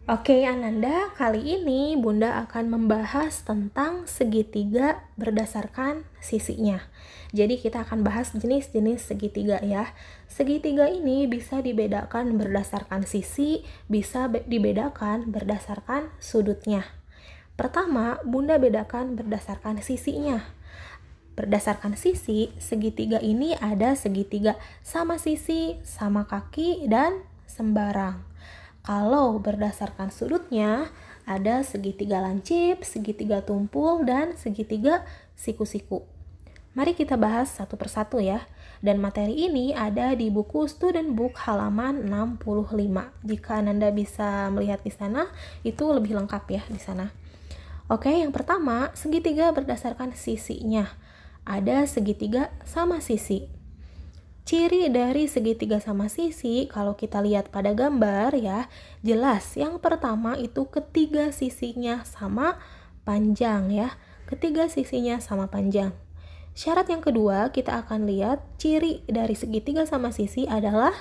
Oke Ananda, kali ini Bunda akan membahas tentang segitiga berdasarkan sisinya. Jadi kita akan bahas jenis-jenis segitiga ya. Segitiga ini bisa dibedakan berdasarkan sisi, bisa dibedakan berdasarkan sudutnya. Pertama, Bunda bedakan berdasarkan sisinya. Berdasarkan sisi, segitiga ini ada segitiga sama sisi, sama kaki, dan sembarang. Kalau berdasarkan sudutnya, ada segitiga lancip, segitiga tumpul, dan segitiga siku-siku. Mari kita bahas satu persatu ya. Dan materi ini ada di buku Student Book halaman 65. Jika Ananda bisa melihat di sana, itu lebih lengkap ya di sana. Oke, yang pertama, segitiga berdasarkan sisinya. Ada segitiga sama sisi. Ciri dari segitiga sama sisi, kalau kita lihat pada gambar ya, jelas yang pertama itu ketiga sisinya sama panjang ya. Ketiga sisinya sama panjang. Syarat yang kedua, kita akan lihat ciri dari segitiga sama sisi adalah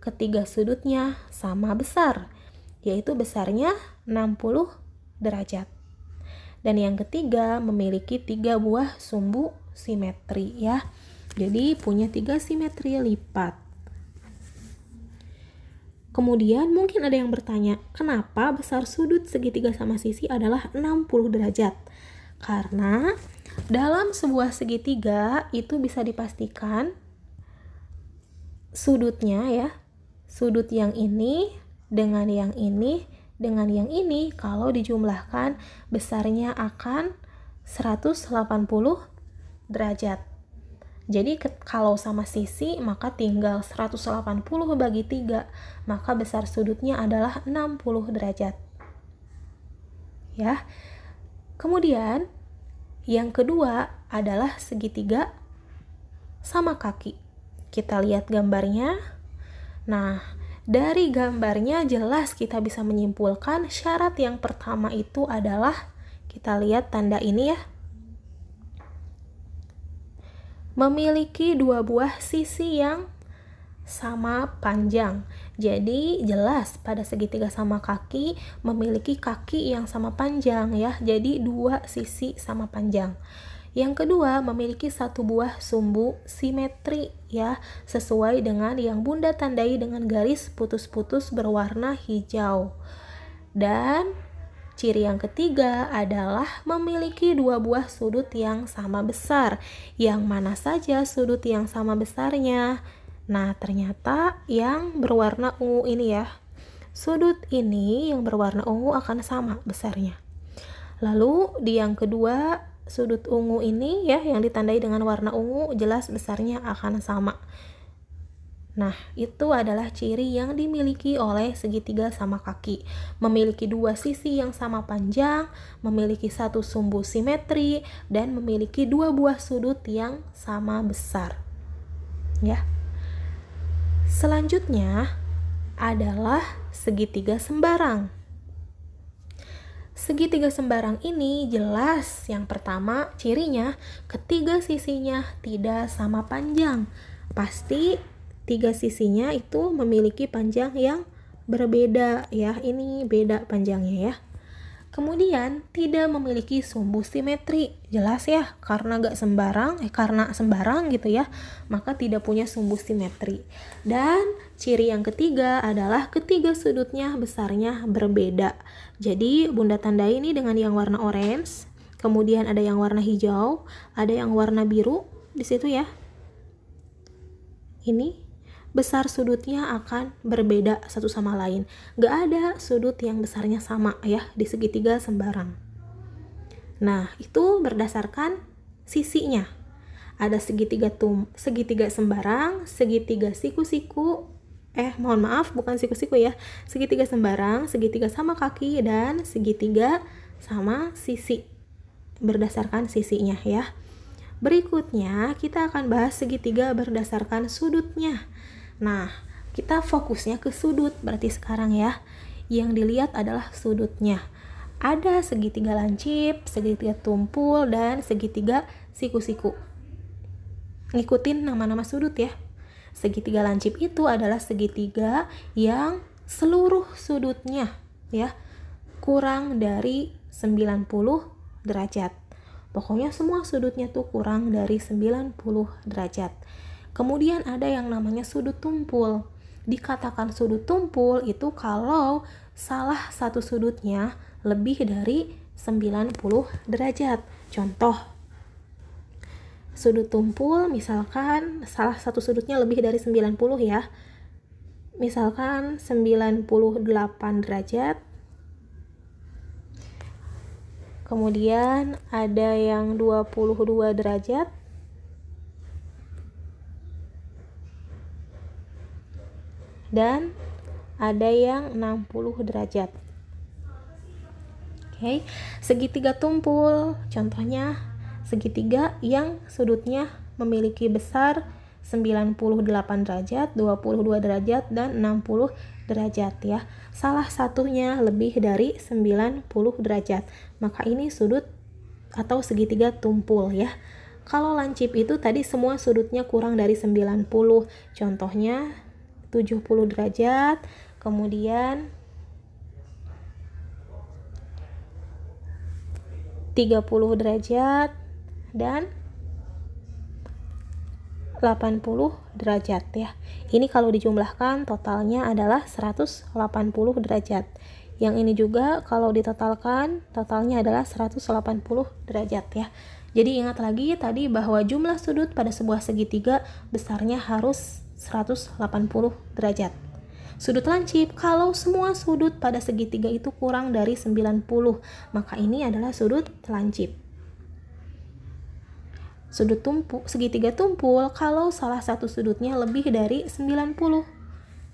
ketiga sudutnya sama besar, yaitu besarnya 60 derajat. Dan yang ketiga, memiliki 3 buah sumbu simetri ya. Jadi punya 3 simetri lipat. Kemudian mungkin ada yang bertanya, kenapa besar sudut segitiga sama sisi adalah 60 derajat? Karena dalam sebuah segitiga itu bisa dipastikan sudutnya ya. Sudut yang ini dengan yang ini dengan yang ini kalau dijumlahkan besarnya akan 180 derajat. Jadi kalau sama sisi maka tinggal 180 bagi 3, maka besar sudutnya adalah 60 derajat. Ya. Kemudian yang kedua adalah segitiga sama kaki. Kita lihat gambarnya. Nah, dari gambarnya jelas kita bisa menyimpulkan syarat yang pertama itu adalah, kita lihat tanda ini ya, memiliki 2 buah sisi yang sama panjang. Jadi jelas pada segitiga sama kaki memiliki kaki yang sama panjang ya. Jadi 2 sisi sama panjang. Yang kedua, memiliki 1 buah sumbu simetri ya, sesuai dengan yang Bunda tandai dengan garis putus-putus berwarna hijau. Dan ciri yang ketiga adalah memiliki 2 buah sudut yang sama besar. Yang mana saja sudut yang sama besarnya? Nah, ternyata yang berwarna ungu ini ya. Sudut ini yang berwarna ungu akan sama besarnya. Lalu di yang kedua, sudut ungu ini ya yang ditandai dengan warna ungu jelas besarnya akan sama. Nah, itu adalah ciri yang dimiliki oleh segitiga sama kaki. Memiliki 2 sisi yang sama panjang, memiliki 1 sumbu simetri, dan memiliki 2 buah sudut yang sama besar. Ya. Selanjutnya adalah segitiga sembarang. Segitiga sembarang ini jelas yang pertama cirinya ketiga sisinya tidak sama panjang. Pasti 3 sisinya itu memiliki panjang yang berbeda ya. Ini beda panjangnya ya. Kemudian tidak memiliki sumbu simetri. Jelas ya, karena sembarang gitu ya, maka tidak punya sumbu simetri. Dan ciri yang ketiga adalah ketiga sudutnya besarnya berbeda. Jadi Bunda tandai ini dengan yang warna orange, kemudian ada yang warna hijau, ada yang warna biru di situ ya. Ini besar sudutnya akan berbeda satu sama lain. Gak ada sudut yang besarnya sama ya di segitiga sembarang. Nah, itu berdasarkan sisinya. Ada segitiga sembarang, segitiga siku-siku, bukan siku-siku ya. Segitiga sembarang, segitiga sama kaki, dan segitiga sama sisi. Berdasarkan sisinya ya. Berikutnya, kita akan bahas segitiga berdasarkan sudutnya. Nah, kita fokusnya ke sudut berarti sekarang ya. Yang dilihat adalah sudutnya. Ada segitiga lancip, segitiga tumpul, dan segitiga siku-siku. Ngikutin nama-nama sudut ya. Segitiga lancip itu adalah segitiga yang seluruh sudutnya ya, kurang dari 90 derajat. Pokoknya semua sudutnya tuh kurang dari 90 derajat. Kemudian ada yang namanya sudut tumpul. Dikatakan sudut tumpul itu kalau salah satu sudutnya lebih dari 90 derajat. Contoh, sudut tumpul misalkan salah satu sudutnya lebih dari 90 ya. Misalkan 98 derajat. Kemudian ada yang 22 derajat. Dan ada yang 60 derajat. Oke, segitiga tumpul. Contohnya segitiga yang sudutnya memiliki besar 98 derajat, 22 derajat, dan 60 derajat ya. Salah satunya lebih dari 90 derajat. Maka ini sudut atau segitiga tumpul ya. Kalau lancip itu tadi semua sudutnya kurang dari 90. Contohnya 70 derajat, kemudian 30 derajat, dan 80 derajat ya. Ini kalau dijumlahkan totalnya adalah 180 derajat. Yang ini juga kalau ditotalkan totalnya adalah 180 derajat ya. Jadi ingat lagi tadi bahwa jumlah sudut pada sebuah segitiga besarnya harus 180 derajat. Sudut lancip, kalau semua sudut pada segitiga itu kurang dari 90, maka ini adalah sudut lancip. Sudut tumpul, segitiga tumpul, kalau salah satu sudutnya lebih dari 90.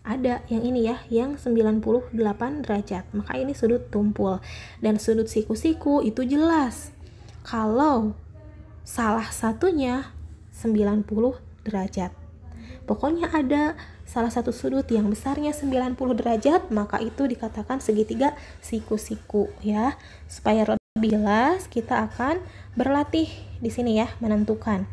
Ada yang ini ya, yang 98 derajat, maka ini sudut tumpul. Dan sudut siku-siku itu jelas. Kalau salah satunya 90 derajat. Pokoknya ada salah satu sudut yang besarnya 90 derajat, maka itu dikatakan segitiga siku-siku ya. Supaya lebih jelas, kita akan berlatih di sini ya, menentukan.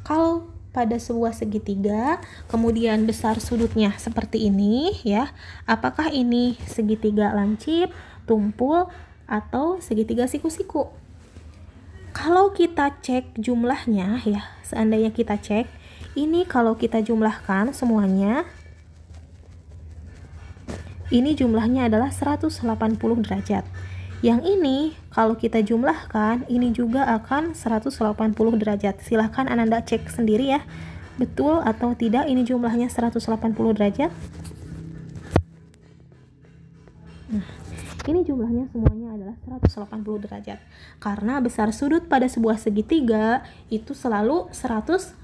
Kalau pada sebuah segitiga, kemudian besar sudutnya seperti ini ya, apakah ini segitiga lancip, tumpul, atau segitiga siku-siku? Kalau kita cek jumlahnya ya, seandainya kita cek, ini kalau kita jumlahkan semuanya, ini jumlahnya adalah 180 derajat. Yang ini kalau kita jumlahkan, ini juga akan 180 derajat. Silahkan Ananda cek sendiri ya, betul atau tidak ini jumlahnya 180 derajat. Nah, ini jumlahnya semuanya adalah 180 derajat. Karena besar sudut pada sebuah segitiga itu selalu 180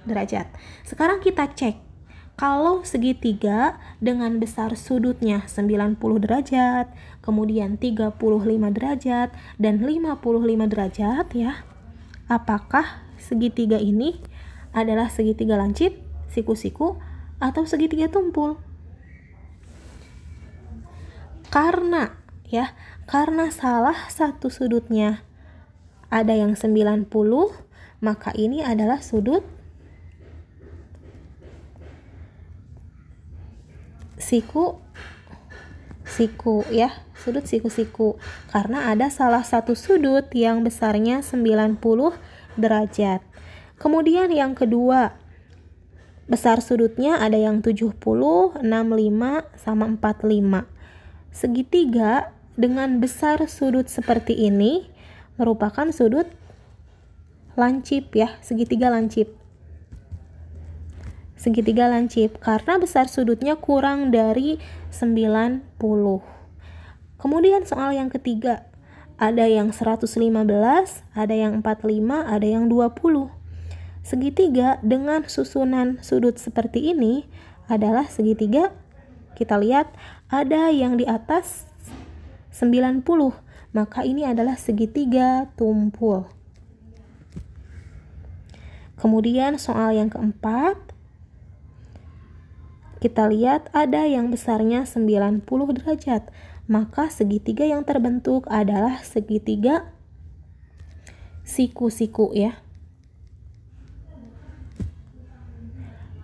derajat. Sekarang kita cek. Kalau segitiga dengan besar sudutnya 90 derajat, kemudian 35 derajat, dan 55 derajat ya, apakah segitiga ini adalah segitiga lancip, siku-siku, atau segitiga tumpul? Karena salah satu sudutnya ada yang 90, maka ini adalah sudut siku ya, sudut siku-siku. Karena ada salah satu sudut yang besarnya 90 derajat. Kemudian yang kedua, besar sudutnya ada yang 70, 65, sama 45. Segitiga dengan besar sudut seperti ini merupakan sudut lancip ya, segitiga lancip. Segitiga lancip karena besar sudutnya kurang dari 90. Kemudian soal yang ketiga, ada yang 115, ada yang 45, ada yang 20. Segitiga dengan susunan sudut seperti ini adalah segitiga, kita lihat ada yang di atas 90, maka ini adalah segitiga tumpul. Kemudian soal yang keempat, kita lihat ada yang besarnya 90 derajat, maka segitiga yang terbentuk adalah segitiga siku-siku ya.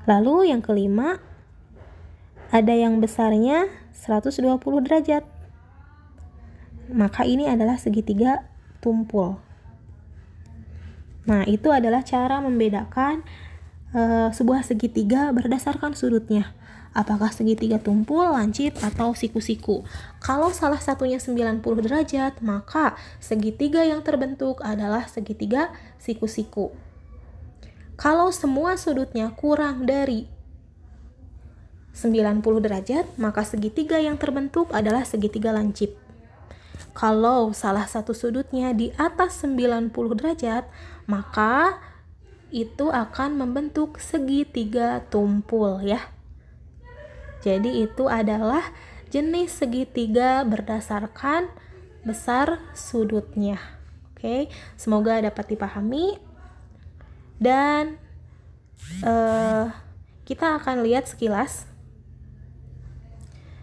Lalu yang kelima, ada yang besarnya 120 derajat. maka ini adalah segitiga tumpul. Nah, itu adalah cara membedakan sebuah segitiga berdasarkan sudutnya. Apakah segitiga tumpul, lancip, atau siku-siku. Kalau salah satunya 90 derajat, maka segitiga yang terbentuk adalah segitiga siku-siku. Kalau semua sudutnya kurang dari 90 derajat, maka segitiga yang terbentuk adalah segitiga lancip. Kalau salah satu sudutnya di atas 90 derajat, maka itu akan membentuk segitiga tumpul ya. Jadi itu adalah jenis segitiga berdasarkan besar sudutnya. Oke, semoga dapat dipahami. Dan kita akan lihat sekilas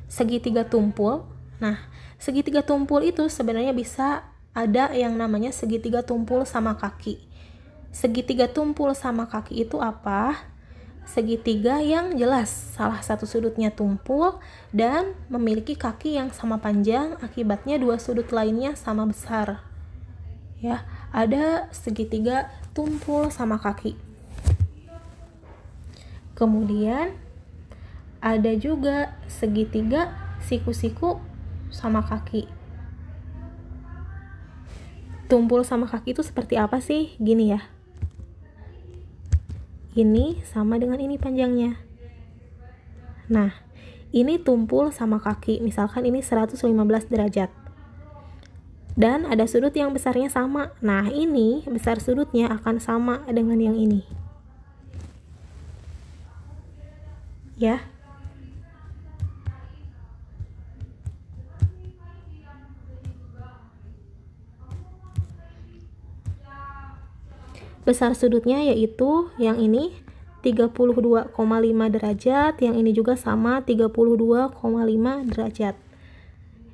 segitiga tumpul. Nah, segitiga tumpul itu sebenarnya bisa ada yang namanya segitiga tumpul sama kaki. Segitiga tumpul sama kaki itu apa? Segitiga yang jelas salah satu sudutnya tumpul dan memiliki kaki yang sama panjang, akibatnya dua sudut lainnya sama besar. Ya, ada segitiga tumpul sama kaki. Kemudian ada juga segitiga siku-siku sama kaki. Tumpul sama kaki itu seperti apa sih? Gini ya. Ini sama dengan ini panjangnya. Nah, ini tumpul sama kaki. Misalkan ini 115 derajat. Dan ada sudut yang besarnya sama. Nah, ini besar sudutnya akan sama dengan yang ini. Ya. Besar sudutnya yaitu yang ini 32,5 derajat, yang ini juga sama 32,5 derajat.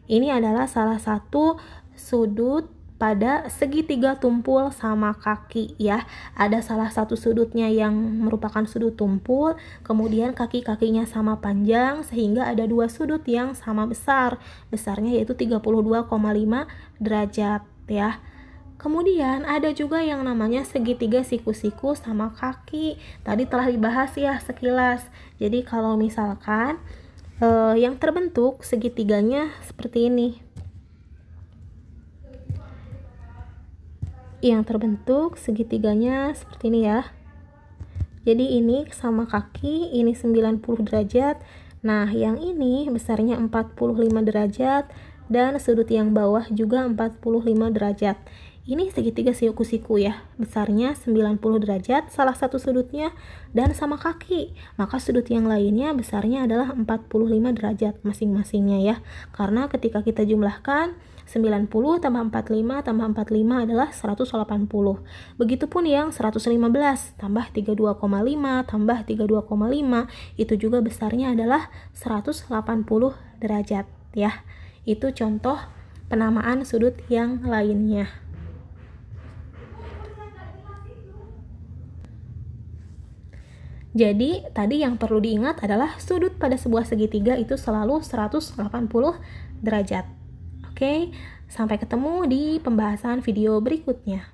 Ini adalah salah satu sudut pada segitiga tumpul sama kaki ya. Ada salah satu sudutnya yang merupakan sudut tumpul, kemudian kaki-kakinya sama panjang sehingga ada dua sudut yang sama besar. Besarnya yaitu 32,5 derajat ya. Kemudian ada juga yang namanya segitiga siku-siku sama kaki. Tadi telah dibahas ya sekilas. Jadi kalau misalkan yang terbentuk segitiganya seperti ini. Yang terbentuk segitiganya seperti ini ya. Jadi ini sama kaki, ini 90 derajat. Nah, yang ini besarnya 45 derajat dan sudut yang bawah juga 45 derajat. Ini segitiga siku-siku ya, besarnya 90 derajat salah satu sudutnya dan sama kaki. Maka sudut yang lainnya besarnya adalah 45 derajat masing-masingnya ya. Karena ketika kita jumlahkan 90 tambah 45 tambah 45 adalah 180. Begitupun yang 115 tambah 32,5 tambah 32,5 itu juga besarnya adalah 180 derajat ya. Itu contoh penamaan sudut yang lainnya. Jadi, tadi yang perlu diingat adalah sudut pada sebuah segitiga itu selalu 180 derajat. Oke, sampai ketemu di pembahasan video berikutnya.